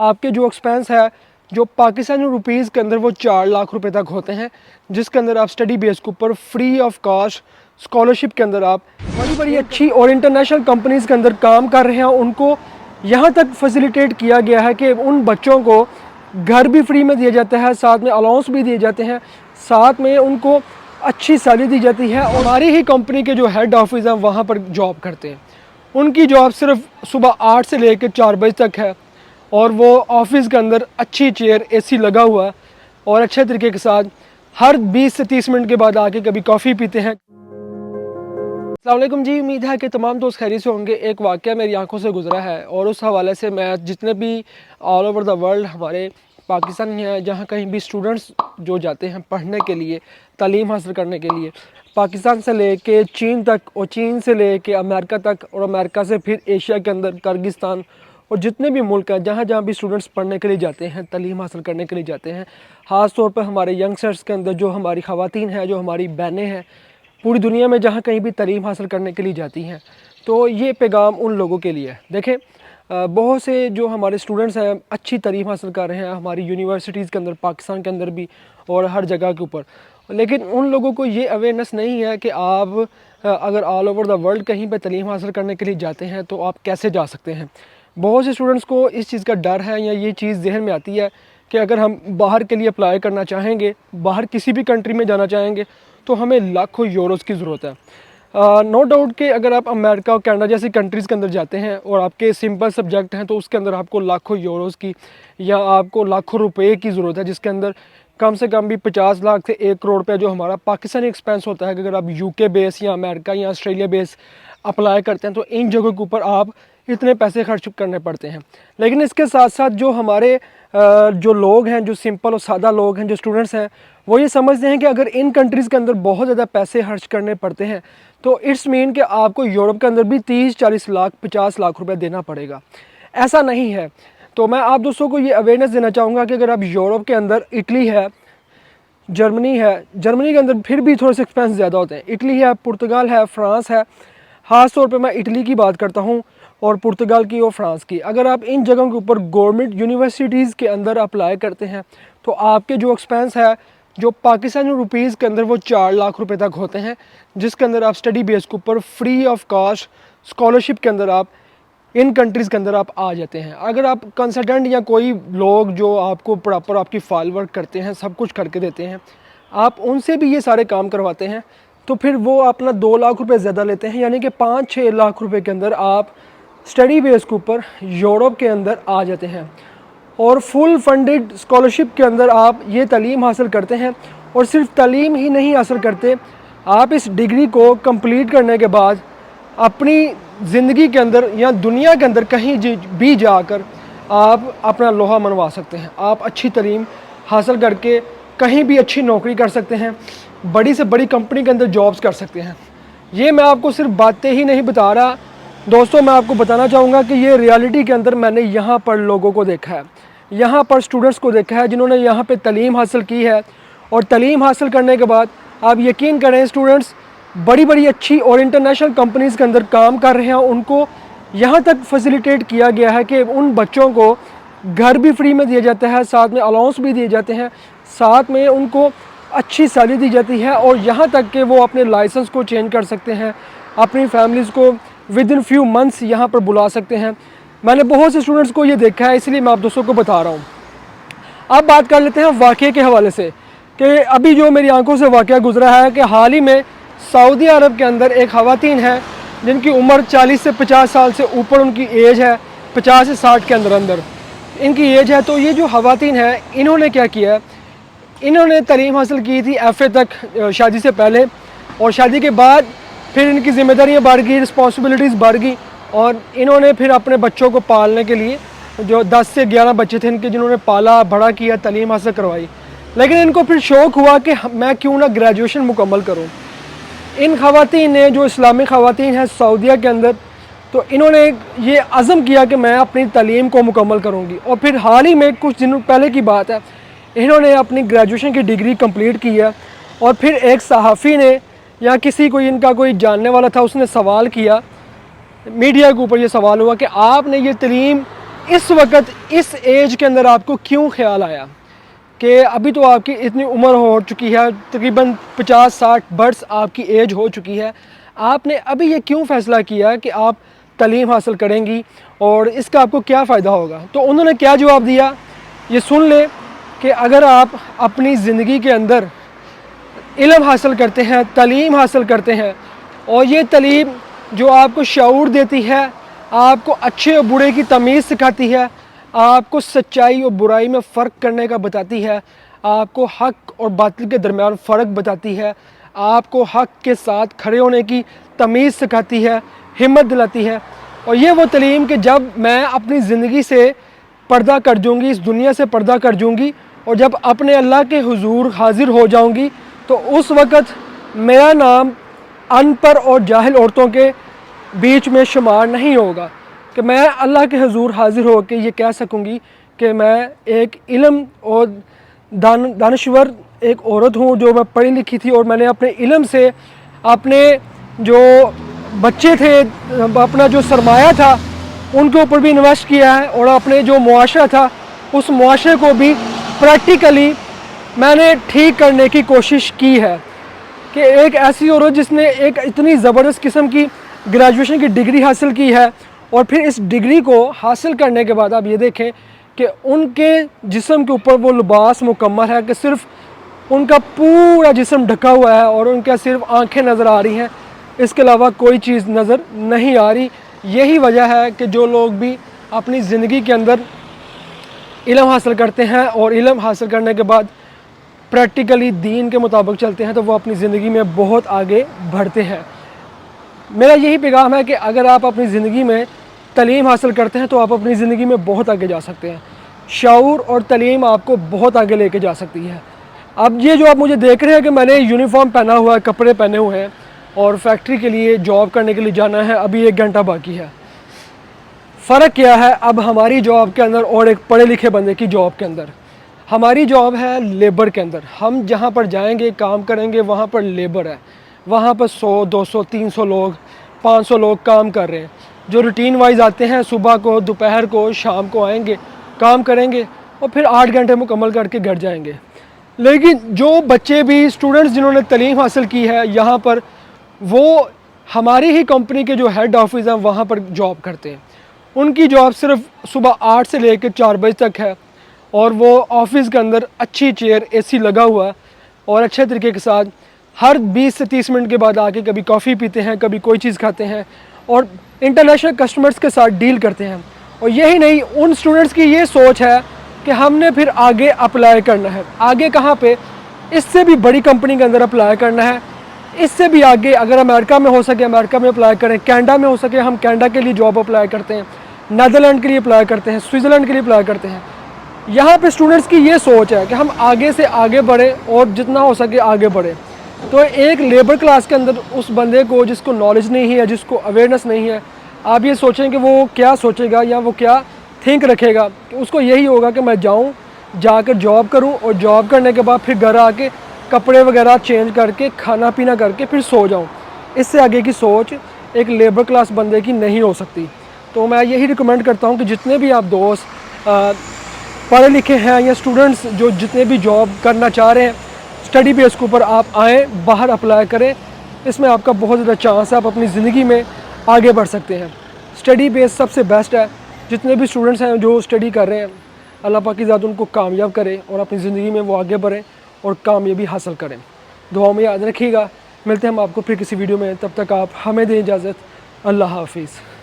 आपके जो एक्सपेंस है जो पाकिस्तानी रुपीज़ के अंदर वो 4 लाख रुपए तक होते हैं, जिसके अंदर आप स्टडी बेस के ऊपर फ्री ऑफ कॉस्ट स्कॉलरशिप के अंदर आप बड़ी बड़ी अच्छी और इंटरनेशनल कंपनीज़ के अंदर काम कर रहे हैं। उनको यहाँ तक फैसिलिटेट किया गया है कि उन बच्चों को घर भी फ्री में दिया जाता है, साथ में अलाउंस भी दिए जाते हैं, साथ में उनको अच्छी सैलरी दी जाती है। और हमारी ही कंपनी के जो हेड ऑफिस हैं वहाँ पर जॉब करते हैं। उनकी जॉब सिर्फ सुबह 8 से लेकर 4 बजे तक है और वो ऑफिस के अंदर अच्छी चेयर एसी लगा हुआ है और अच्छे तरीके के साथ हर 20 से 30 मिनट के बाद आके कभी कॉफ़ी पीते हैं। अस्सलाम वालेकुम जी, उम्मीद है कि तमाम दोस्त खैरियत से होंगे। एक वाक़या मेरी आंखों से गुजरा है और उस हवाले से मैं जितने भी ऑल ओवर द वर्ल्ड हमारे पाकिस्तान में जहाँ कहीं भी स्टूडेंट्स जो जाते हैं पढ़ने के लिए, तालीम हासिल करने के लिए, पाकिस्तान से लेके चीन तक और चीन से लेके अमेरिका तक और अमेरिका से फिर एशिया के अंदर किर्गिस्तान और जितने भी मुल्क हैं जहाँ जहाँ भी स्टूडेंट्स पढ़ने के लिए जाते हैं, तालीम हासिल करने के लिए जाते हैं, ख़ास तौर पर हमारे यंगस्टर्स के अंदर जो हमारी ख़वातीन हैं, जो हमारी बहनें हैं, पूरी दुनिया में जहाँ कहीं भी तालीम हासिल करने के लिए जाती हैं, तो ये पैगाम उन लोगों के लिए है। देखें, बहुत से जो हमारे स्टूडेंट्स हैं अच्छी तालीम हासिल कर रहे हैं हमारी यूनिवर्सिटीज़ के अंदर, पाकिस्तान के अंदर भी और हर जगह के ऊपर, लेकिन उन लोगों को ये अवेयरनेस नहीं है कि आप अगर ऑल ओवर द वर्ल्ड कहीं पे तालीम हासिल करने के लिए जाते हैं तो आप कैसे जा सकते हैं। बहुत से स्टूडेंट्स को इस चीज़ का डर है या ये चीज़ जहन में आती है कि अगर हम बाहर के लिए अप्लाई करना चाहेंगे, बाहर किसी भी कंट्री में जाना चाहेंगे तो हमें लाखों यूरोज़ की ज़रूरत है। नो डाउट कि अगर आप अमेरिका और कनाडा जैसी कंट्रीज़ के अंदर जाते हैं और आपके सिंपल सब्जेक्ट हैं तो उसके अंदर आपको लाखों यूरोज़ की या आपको लाखों रुपए की ज़रूरत है, जिसके अंदर कम से कम भी 50 लाख से 1 करोड़ रुपया जो हमारा पाकिस्तानी एक्सपेंस होता है। अगर आप यूके बेस या अमेरिका या ऑस्ट्रेलिया बेस अप्लाई करते हैं तो इन जगहों के ऊपर आप इतने पैसे खर्च करने पड़ते हैं। लेकिन इसके साथ साथ जो हमारे जो लोग हैं, जो सिंपल और सादा लोग हैं, जो स्टूडेंट्स हैं, वो ये समझते हैं कि अगर इन कंट्रीज़ के अंदर बहुत ज़्यादा पैसे खर्च करने पड़ते हैं तो इट्स मीन कि आपको यूरोप के अंदर भी 30-40 लाख 50 लाख रुपए देना पड़ेगा। ऐसा नहीं है। तो मैं आप दोस्तों को ये अवेयरनेस देना चाहूँगा कि अगर आप यूरोप के अंदर, इटली है, जर्मनी है, जर्मनी के अंदर फिर भी थोड़े से एक्सपेंस ज़्यादा होते हैं, इटली है, पुर्तगाल है, फ्रांस है, ख़ास तौर पे मैं इटली की बात करता हूँ और पुर्तगाल की और फ्रांस की। अगर आप इन जगहों के ऊपर गवर्नमेंट यूनिवर्सिटीज़ के अंदर अप्लाई करते हैं तो आपके जो एक्सपेंस है जो पाकिस्तानी रुपीज़ के अंदर वो 4 लाख रुपए तक होते हैं, जिसके अंदर आप स्टडी बेस के ऊपर फ्री ऑफ कॉस्ट स्कॉलरशिप के अंदर आप इन कंट्रीज़ के अंदर आप आ जाते हैं। अगर आप कंसल्टेंट या कोई लोग जो आपको प्रॉपर आपकी फाइल वर्क करते हैं, सब कुछ करके देते हैं, आप उनसे भी ये सारे काम करवाते हैं तो फिर वो अपना 2 लाख रुपए ज़्यादा लेते हैं, यानी कि 5-6 लाख रुपए के अंदर आप स्टडी बेस के ऊपर यूरोप के अंदर आ जाते हैं और फुल फंडेड स्कॉलरशिप के अंदर आप ये तालीम हासिल करते हैं। और सिर्फ तालीम ही नहीं हासिल करते, आप इस डिग्री को कंप्लीट करने के बाद अपनी ज़िंदगी के अंदर या दुनिया के अंदर कहीं भी जाकर आप अपना लोहा मनवा सकते हैं। आप अच्छी तालीम हासिल करके कहीं भी अच्छी नौकरी कर सकते हैं, बड़ी से बड़ी कंपनी के अंदर जॉब्स कर सकते हैं। ये मैं आपको सिर्फ बातें ही नहीं बता रहा दोस्तों, मैं आपको बताना चाहूँगा कि ये रियलिटी के अंदर मैंने यहाँ पर लोगों को देखा है, यहाँ पर स्टूडेंट्स को देखा है जिन्होंने यहाँ पे तालीम हासिल की है। और तालीम हासिल करने के बाद आप यकीन करें, स्टूडेंट्स बड़ी बड़ी अच्छी और इंटरनेशनल कंपनीज़ के अंदर काम कर रहे हैं। उनको यहाँ तक फैसिलिटेट किया गया है कि उन बच्चों को घर भी फ्री में दिया जाता है, साथ में अलाउंस भी दिए जाते हैं, साथ में उनको अच्छी सैलरी दी जाती है और यहाँ तक कि वो अपने लाइसेंस को चेंज कर सकते हैं, अपनी फैमिलीज़ को विद इन फ्यू मंथ्स यहाँ पर बुला सकते हैं। मैंने बहुत से स्टूडेंट्स को ये देखा है, इसलिए मैं आप दोस्तों को बता रहा हूँ। अब बात कर लेते हैं वाक़े के हवाले से कि अभी जो मेरी आंखों से वाक़या गुजरा है कि हाल ही में सऊदी अरब के अंदर एक ख़वातीन है जिनकी उम्र 40 से 50 साल से ऊपर उनकी एज है, 50 से 60 के अंदर अंदर इनकी एज है। तो ये जो ख़वातीन है, इन्होंने क्या किया, इन्होंने तालीम हासिल की थी FA तक शादी से पहले, और शादी के बाद फिर इनकी ज़िम्मेदारियाँ बढ़ गई, रिस्पॉन्सिबिलिटीज़ बढ़ गई और इन्होंने फिर अपने बच्चों को पालने के लिए, जो 10 से 11 बच्चे थे इनके जिन्होंने पाला बड़ा किया, तालीम हासिल करवाई, लेकिन इनको फिर शौक़ हुआ कि मैं क्यों ना ग्रेजुएशन मुकम्मल करूँ। इन ख़वातीन ने, जो इस्लामिक ख़वातीन हैं सऊदीया के अंदर, तो इन्होंने ये अज़म किया कि मैं अपनी तालीम को मुकम्मल करूँगी। और फिर हाल ही में कुछ दिनों पहले की बात है, इन्होंने अपनी ग्रेजुएशन की डिग्री कंप्लीट की है। और फिर एक सहाफ़ी ने या किसी कोई इनका कोई जानने वाला था, उसने सवाल किया, मीडिया के ऊपर ये सवाल हुआ कि आपने ये तालीम इस वक्त इस एज के अंदर आपको क्यों ख्याल आया कि अभी तो आपकी इतनी उम्र हो चुकी है, तकरीबन 50-60 बर्स आपकी एज हो चुकी है, आपने अभी ये क्यों फ़ैसला किया कि आप तालीम हासिल करेंगी और इसका आपको क्या फ़ायदा होगा? तो उन्होंने क्या जवाब दिया, ये सुन ले कि अगर आप अपनी ज़िंदगी के अंदर इल्म हासिल करते हैं, तालीम हासिल करते हैं और ये तालीम जो आपको शऊर देती है, आपको अच्छे और बुरे की तमीज़ सिखाती है, आपको सच्चाई और बुराई में फ़र्क करने का बताती है, आपको हक़ और बातिल के दरमियान फ़र्क बताती है, आपको हक़ के साथ खड़े होने की तमीज़ सिखाती है, हिम्मत दिलाती है। और ये वो तालीम कि जब मैं अपनी ज़िंदगी से पर्दा कर दूँगी, इस दुनिया से पर्दा कर दूँगी और जब अपने अल्लाह के हुजूर हाज़िर हो जाऊँगी तो उस वक़्त मेरा नाम अनपढ़ और जाहिल औरतों के बीच में शुमार नहीं होगा, कि मैं अल्लाह के हुजूर हाज़िर हो के ये कह सकूँगी कि मैं एक इल्म और दानश्वर एक औरत हूँ जो मैं पढ़ी लिखी थी और मैंने अपने इल्म से अपने जो बच्चे थे, अपना जो सरमाया था उनके ऊपर भी इन्वेस्ट किया है और अपने जो मुआशरा था उस मुआशरे को भी प्रैक्टिकली मैंने ठीक करने की कोशिश की है। कि एक ऐसी औरत जिसने एक इतनी ज़बरदस्त किस्म की ग्रेजुएशन की डिग्री हासिल की है और फिर इस डिग्री को हासिल करने के बाद आप ये देखें कि उनके जिस्म के ऊपर वो लिबास मुकम्मल है कि सिर्फ उनका पूरा जिस्म ढका हुआ है और उनका सिर्फ आंखें नज़र आ रही हैं, इसके अलावा कोई चीज़ नज़र नहीं आ रही। यही वजह है कि जो लोग भी अपनी ज़िंदगी के अंदर इल्म हासिल करते हैं और इल्म हासिल करने के बाद प्रैक्टिकली दीन के मुताबिक चलते हैं तो वो अपनी ज़िंदगी में बहुत आगे बढ़ते हैं। मेरा यही पैगाम है कि अगर आप अपनी ज़िंदगी में तालीम हासिल करते हैं तो आप अपनी ज़िंदगी में बहुत आगे जा सकते हैं। शऊर और तालीम आपको बहुत आगे लेके जा सकती है। अब ये जो आप मुझे देख रहे हैं कि मैंने यूनिफॉर्म पहना हुआ है, कपड़े पहने हुए हैं और फैक्ट्री के लिए जॉब करने के लिए जाना है, अभी 1 घंटा बाकी है। फ़र्क क्या है अब हमारी जॉब के अंदर और एक पढ़े लिखे बंदे की जॉब के अंदर? हमारी जॉब है लेबर के अंदर, हम जहाँ पर जाएंगे काम करेंगे वहाँ पर लेबर है, वहाँ पर 100, 200, 300 लोग, 500 लोग काम कर रहे हैं जो रूटीन वाइज आते हैं, सुबह को, दोपहर को, शाम को आएंगे, काम करेंगे और फिर 8 घंटे मुकम्मल करके घर जाएंगे। लेकिन जो बच्चे भी स्टूडेंट्स जिन्होंने तालीम हासिल की है यहाँ पर, वो हमारी ही कंपनी के जो हेड ऑफिस हैं वहाँ पर जॉब करते हैं। उनकी जॉब सिर्फ सुबह 8 से लेकर 4 बजे तक है और वो ऑफिस के अंदर अच्छी चेयर, एसी लगा हुआ है और अच्छे तरीके के साथ हर 20 से 30 मिनट के बाद आके कभी कॉफ़ी पीते हैं, कभी कोई चीज़ खाते हैं और इंटरनेशनल कस्टमर्स के साथ डील करते हैं। और यही नहीं, उन स्टूडेंट्स की ये सोच है कि हमने फिर आगे अप्लाई करना है। आगे कहाँ पे? इससे भी बड़ी कंपनी के अंदर अप्लाई करना है, इससे भी आगे अगर अमेरिका में हो सके अमेरिका में अप्लाई करें, कनाडा में हो सके हम कनाडा के लिए जॉब अप्लाई करते हैं, नीदरलैंड के लिए अप्लाई करते हैं, स्विट्ज़रलैंड के लिए अप्लाई करते हैं। यहाँ पे स्टूडेंट्स की ये सोच है कि हम आगे से आगे बढ़े और जितना हो सके आगे बढ़े। तो एक लेबर क्लास के अंदर उस बंदे को जिसको नॉलेज नहीं है, जिसको अवेयरनेस नहीं है, आप ये सोचें कि वो क्या सोचेगा या वो क्या थिंक रखेगा। कि उसको यही होगा कि मैं जाऊँ, जाकर जॉब करूँ और जॉब करने के बाद फिर घर आके कपड़े वगैरह चेंज करके खाना पीना करके फिर सो जाऊँ। इससे आगे की सोच एक लेबर क्लास बंदे की नहीं हो सकती। तो मैं यही रिकमेंड करता हूँ कि जितने भी आप दोस्त पढ़े लिखे हैं या स्टूडेंट्स जो जितने भी जॉब करना चाह रहे हैं, स्टडी बेस के ऊपर आप आएँ, बाहर अप्लाई करें। इसमें आपका बहुत ज़्यादा चांस है, आप अपनी ज़िंदगी में आगे बढ़ सकते हैं। स्टडी बेस सबसे बेस्ट है। जितने भी स्टूडेंट्स हैं जो स्टडी कर रहे हैं, अल्लाह पाक की ज़ात उनको कामयाब करे और अपनी ज़िंदगी में वो आगे बढ़ें और कामयाबी हासिल करें। दुआओं में याद रखिएगा। मिलते हैं हम आपको फिर किसी वीडियो में, तब तक आप हमें दें इजाज़त। अल्लाह हाफिज़।